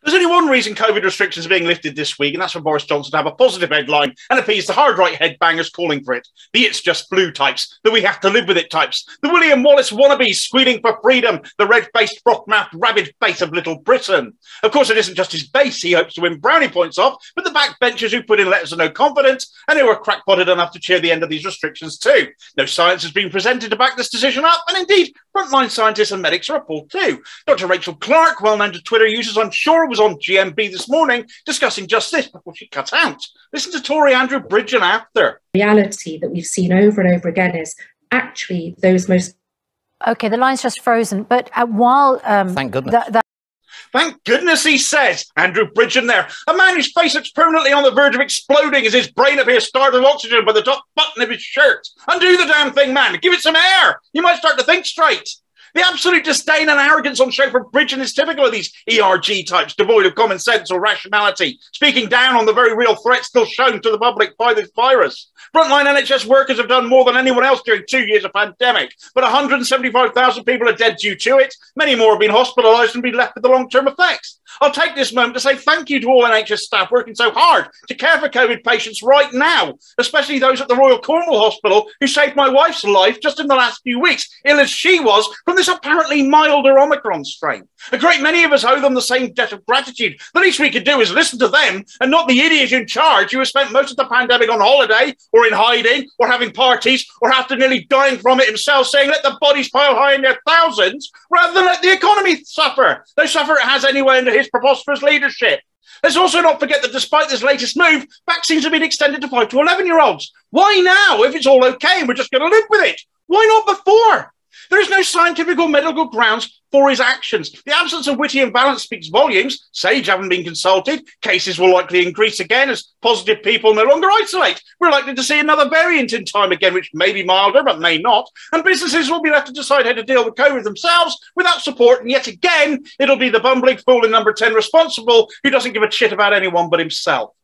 There's only one reason COVID restrictions are being lifted this week, and that's for Boris Johnson to have a positive headline and appease the hard-right headbangers calling for it. The "it's just flu" types, the "we have to live with it" types, the William Wallace wannabes squealing for freedom, the red-faced, frock-mouthed, rabid face of Little Britain. Of course, it isn't just his base he hopes to win brownie points off, but the backbenchers who put in letters of no confidence and who are crackpotted enough to cheer the end of these restrictions too. No science has been presented to back this decision up, and indeed, frontline scientists and medics are appalled too. Dr. Rachel Clark, well-known to Twitter users, I'm sure, was on GMB this morning discussing just this before she cut out. Listen to Tory Andrew Bridgen after. Reality that we've seen over and over again is actually those most... OK, the line's just frozen, but while... Thank goodness. Thank goodness, he says. Andrew Bridgen there. A man whose face looks permanently on the verge of exploding as his brain appears starved of oxygen by the top button of his shirt. Undo the damn thing, man. Give it some air. You might start to think straight. The absolute disdain and arrogance on show for Bridgen is typical of these ERG types, devoid of common sense or rationality, speaking down on the very real threat still shown to the public by this virus. Frontline NHS workers have done more than anyone else during 2 years of pandemic, but 175,000 people are dead due to it. Many more have been hospitalised and been left with the long-term effects. I'll take this moment to say thank you to all NHS staff working so hard to care for COVID patients right now, especially those at the Royal Cornwall Hospital who saved my wife's life just in the last few weeks, ill as she was, from this apparently milder Omicron strain. A great many of us owe them the same debt of gratitude. The least we could do is listen to them and not the idiot in charge who has spent most of the pandemic on holiday or in hiding or having parties or after nearly dying from it himself saying let the bodies pile high in their thousands rather than let the economy suffer. Though suffer it has anyway under his preposterous leadership. Let's also not forget that despite this latest move, vaccines have been extended to 5 to 11-year-olds. Why now if it's all okay and we're just going to live with it? Why not before? There is no scientific or medical grounds for his actions. The absence of witty imbalance speaks volumes. Sage haven't been consulted. Cases will likely increase again as positive people no longer isolate. We're likely to see another variant in time again, which may be milder, but may not. And businesses will be left to decide how to deal with COVID themselves without support. And yet again, it'll be the bumbling fool in number 10 responsible who doesn't give a shit about anyone but himself.